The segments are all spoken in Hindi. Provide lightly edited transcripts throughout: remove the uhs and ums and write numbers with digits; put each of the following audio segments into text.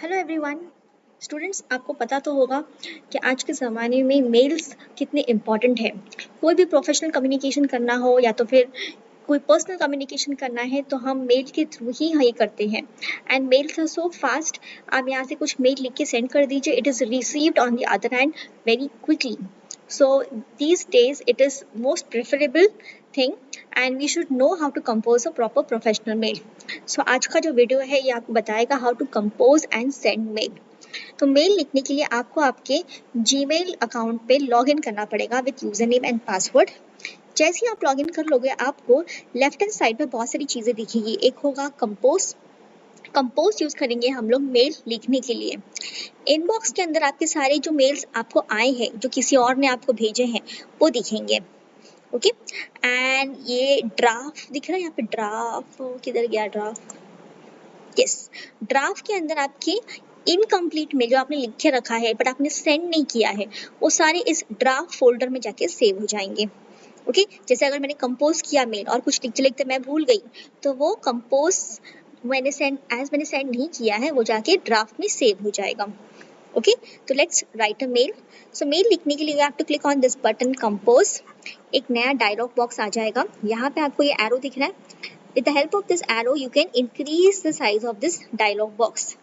Hello everyone. स्टूडेंट्स, आपको पता तो होगा कि आज के ज़माने में मेल्स कितने इम्पॉर्टेंट है। कोई भी प्रोफेशनल कम्युनिकेशन करना हो या तो फिर कोई पर्सनल कम्युनिकेशन करना है तो हम मेल के थ्रू ही ये करते हैं। And mails are so fast. आप यहाँ से कुछ मेल लिख के सेंड कर दीजिए, it is received on the other hand very quickly. So these days it is most preferable thing and we should know how to compose a proper professional mail. So आज का जो वीडियो है ये आपको बताएगा how to compose and send mail. तो मेल लिखने के लिए आपको आपके जीमेल अकाउंट पे लॉगिन करना पड़ेगा with user name and password. जैसे ही आप लॉगिन कर लोगे आपको लेफ्ट हैंड साइड पे बहुत सारी चीज़ें दिखेगी. एक होगा कंपोज यूज़ करेंगे हम लोग मेल लिखने के लिए. इनबॉक्स के अंदर आपके सारे जो मेल्स आपको आए हैं, जो किसी और ने आपको भेजे हैं, वो दिखेंगे. ओके. एंड ये ड्राफ्ट दिख रहा है यहाँ पे. ड्राफ्ट किधर गया? ड्राफ्ट. यस. ड्राफ्ट के अंदर आपके इनकम्प्लीट में जो आपने लिख के रखा है बट आपने सेंड नहीं किया है, वो सारे इस ड्राफ्ट फोल्डर में जाके सेव हो जाएंगे. ओके. जैसे अगर मैंने कंपोज किया मेल और कुछ लिखते लिखते मैं भूल गई तो वो कंपोज मैंने सेंड नहीं किया है वो जाके ड्राफ्ट में सेव हो जाएगा. ओके. तो let's write a mail. So mail लिखने के लिए you have to click on this button compose. एक नया डायलॉग बॉक्स आ जाएगा. यहाँ पे आपको ये एरो दिख रहा है. With the help of this arrow you can increase the size of this dialogue box.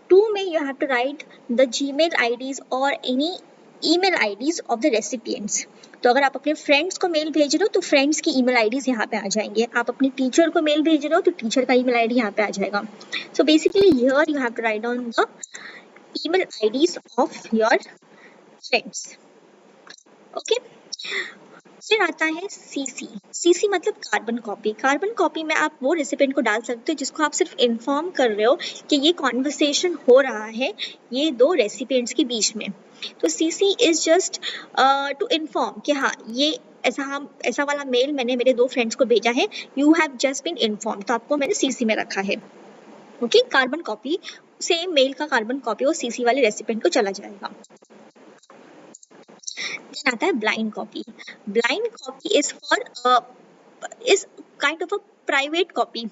2 में you have to write the Gmail IDs or any email IDs of the recipients. तो अगर आप अपने फ्रेंड्स को मेल भेज रहे हो तो फ्रेंड्स की ईमेल आईडीज यहाँ पे आ जाएंगे. आप अपने टीचर को मेल भेज रहे हो तो टीचर का ईमेल आईडी यहाँ पे आ जाएगा. So basically here you have to write down the email IDs of your friends. Okay. फिर आता है सीसी. सीसी मतलब कार्बन कॉपी. कार्बन कॉपी में आप वो रेसिपिएंट को डाल सकते हो जिसको आप सिर्फ इन्फॉर्म कर रहे हो कि ये कॉन्वर्सेशन हो रहा है ये दो रेसिपिएंट्स के बीच में. तो CC is just to inform कि हाँ ये ऐसा वाला मेल मैंने मेरे 2 फ्रेंड्स को भेजा है. You have just been inform, तो आपको मैंने सीसी में रखा है. Okay. Carbon copy, same mail का कार्बन कॉपी वो सीसी वाले रेसिपिएंट को चला जाएगा. देन आता है blind copy. Blind copy is kind of a private copy.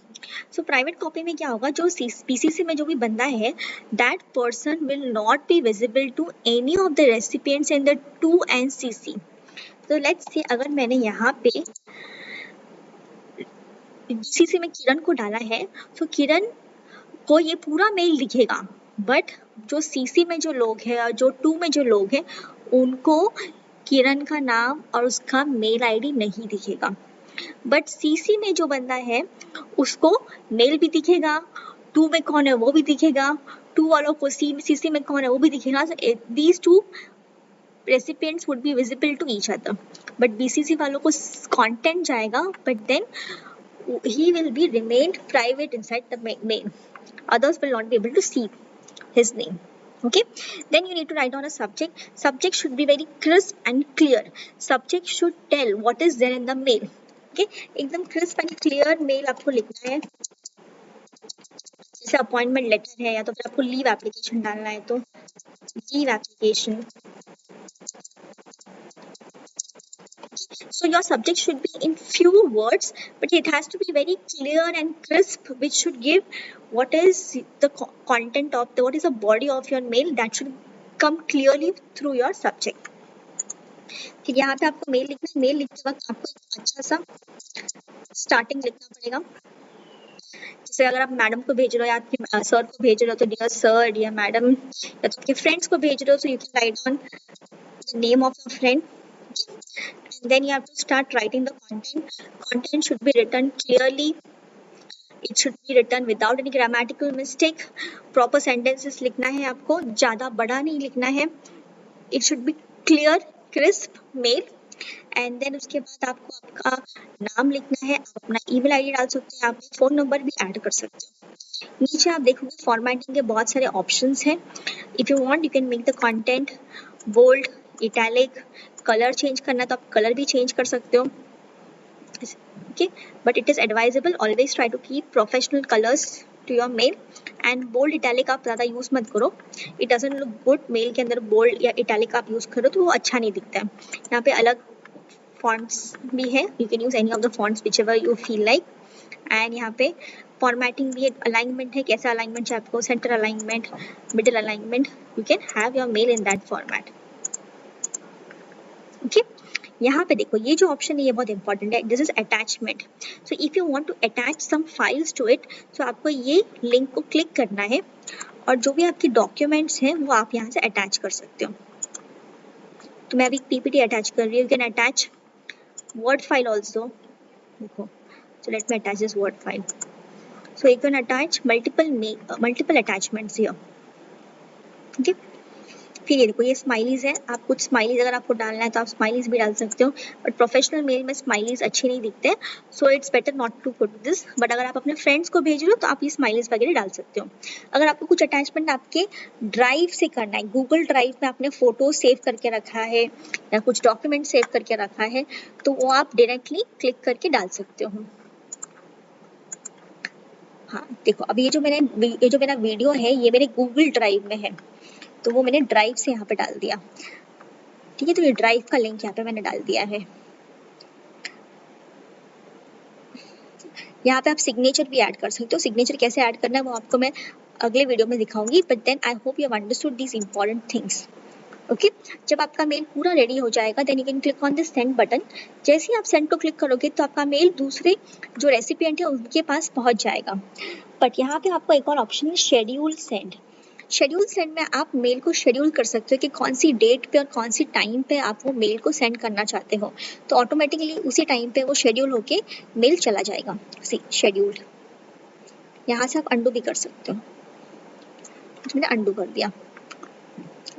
So private copy में क्या होगा, जो पीसीसी में जो भी बंदा है that person will not be visible to any of the recipients in the 2 and CC. तो लेट्स से अगर मैंने यहाँ पे बीसीसी में किरण को डाला है तो किरण को ये पूरा मेल दिखेगा, बट जो सीसी में जो लोग हैं और जो 2 में जो लोग हैं उनको किरण का नाम और उसका मेल आईडी नहीं दिखेगा. बट सीसी में जो बंदा है उसको मेल भी दिखेगा, 2 में कौन है वो भी दिखेगा, 2 वालों को सीसी में कौन है वो भी दिखेगा. These 2 recipients would be visible to each other. But BCC वालों को कंटेंट जाएगा, but then he will be remained private inside the mail. Others will not be able to see his name. Okay. Then you need to write down a subject. Subject should be very crisp and clear. Subject should tell what is there in the mail. Okay. एकदम crisp and clear mail आपको लिखना है. जैसे अपॉइंटमेंट लेटर है या तो फिर आपको लीव एप्लीकेशन डालना है तो leave application. So your subject should be in few words, but it has to be very clear and crisp, which should give what is the content of what is the body of your mail that should come clearly through your subject. फिर यहाँ पे आपको मेल लिखना है. मेल लिखते वक्त आपको एक अच्छा सा स्टार्टिंग लिखना पड़ेगा. जैसे अगर आप मैडम को भेज रहे हो या आपके सर को भेज रहे हो तो डियर सर, डियर मैडम, या तो आपके फ्रेंड्स को भेज रहे हो so you can write down the name of your friend. And then you have to start writing the content. Content should be written clearly. It should be written without any grammatical mistake. Proper sentences लिखना है आपको, ज़्यादा बड़ा नहीं लिखना है. It should be clear, crisp mail. And then उसके बाद आपको आपका नाम लिखना है. आप अपना email ID डाल सकते हैं, आप फ़ोन नंबर भी ऐड कर सकते हो. नीचे आप देखोगे फॉर्मेटिंग के बहुत सारे ऑप्शंस हैं. If you want, you can make the content bold, italic. Colour change करना तो आप कलर भी चेंज कर सकते हो. Okay. But it is advisable always try to keep professional colours to your mail. And bold italic आप ज़्यादा यूज़ मत करो. It doesn't look good. Mail के अंदर बोल्ड या इटैलिक आप यूज़ करो तो वो अच्छा नहीं दिखता है. यहाँ पे अलग फॉन्ट्स भी है. You can use any of the fonts which ever you feel like. And यहाँ पे फॉर्मेटिंग भी है, अलाइनमेंट है, कैसा अलाइनमेंट चाहिए आपको, centre alignment, middle alignment, you can have your mail in that format. Okay, यहाँ पे देखो ये जो ऑप्शन है ये बहुत इंपॉर्टेंट है, this is attachment. So if you want to attach some files to it, तो आपको ये लिंक को क्लिक करना है और जो भी आपके डॉक्यूमेंट्स हैं वो आप यहाँ से अटैच कर सकते हो। तो मैं अभी पीपीटी अटैच कर रही हूँ, you can attach word file also. देखो, so let me attach this word file. So you can attach multiple attachments here. Okay. फिर ये देखो ये स्माइलीज है, आप कुछ स्माइलीज अगर आपको डालना है तो आप स्माइलीज भी डाल सकते हो, बट प्रोफेशनल मेल में स्माइलीज अच्छे नहीं दिखते, so it's better not to put this. But अगर आप अपने फ्रेंड्स को भेज रहे हो तो आप ये स्माइलीज वगैरह डाल सकते हो। अगर आपको कुछ अटैचमेंट आपके ड्राइव से करना है, गूगल ड्राइव में आपने फोटो सेव करके रखा है या कुछ डॉक्यूमेंट सेव करके रखा है, तो वो आप डायरेक्टली क्लिक करके डाल सकते हो। हाँ देखो, अभी ये जो मेरा वीडियो है ये मेरे गूगल ड्राइव में है, तो वो मैंने ड्राइव से यहाँ पे डाल दिया। ठीक है, तो ये ड्राइव का लिंक यहाँ पे मैंने डाल दिया है। यहाँ पे आप सिग्नेचर भी ऐड कर सकते हो। सिग्नेचर कैसे ऐड करना है वो आपको मैं अगले वीडियो में दिखाऊंगी, but then I hope you have understood these important things. Okay, जब आपका मेल पूरा रेडी हो जाएगा then you can click on this send button. जैसे ही आप सेंड को क्लिक करोगे तो आपका मेल दूसरे जो रेसिपिएंट है उनके पास पहुंच जाएगा। बट यहाँ पे आपको एक और ऑप्शन है, शेड्यूल सेंड। शेड्यूल सेंड में आप मेल को शेड्यूल कर सकते हो कि कौन सी डेट पे और कौन सी टाइम पे आप वो मेल को सेंड करना चाहते हो, तो ऑटोमेटिकली उसी टाइम पे वो शेड्यूल होके मेल चला जाएगा। सी शेड्यूल्ड, यहाँ से आप अंडू भी कर सकते हो। मैंने अंडू कर दिया।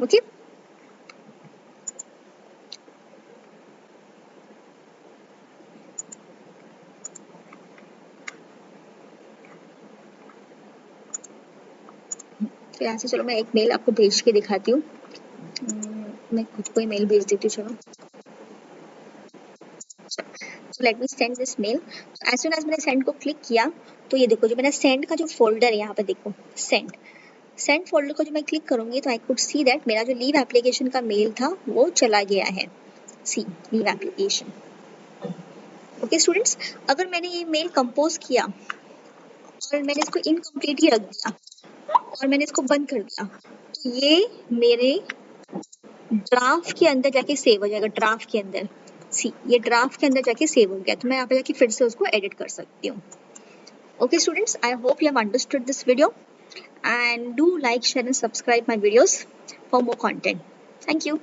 ओके, तो यहाँ से चलो मैं एक मेल आपको भेज के दिखाती हूँ। मैं खुद को ही मेल भेज देती हूँ। चलो, so let me send this mail. So as soon as मैंने सेंड को क्लिक किया तो ये देखो जो मेरा सेंड का जो फोल्डर है यहाँ पे देखो, सेंड फोल्डर को जो मैं क्लिक करूंगी तो आई कुड सी दैट मेरा जो लीव एप्लीकेशन का मेल था वो चला गया है। सी लीव एप्लीकेशन। ओके स्टूडेंट्स, अगर मैंने ये मेल कंपोज किया और मैंने इसको इनकम्प्लीट ही रख दिया और मैंने इसको बंद कर दिया, तो ये मेरे ड्राफ्ट के अंदर जाके सेव हो जाएगा। ड्राफ्ट के अंदर, सी ये ड्राफ्ट के अंदर जाके सेव हो गया, तो मैं यहाँ पे जाके फिर से उसको एडिट कर सकती हूँ। Okay students, I hope you have understood this video and do like, share and subscribe my videos for more content. Thank you.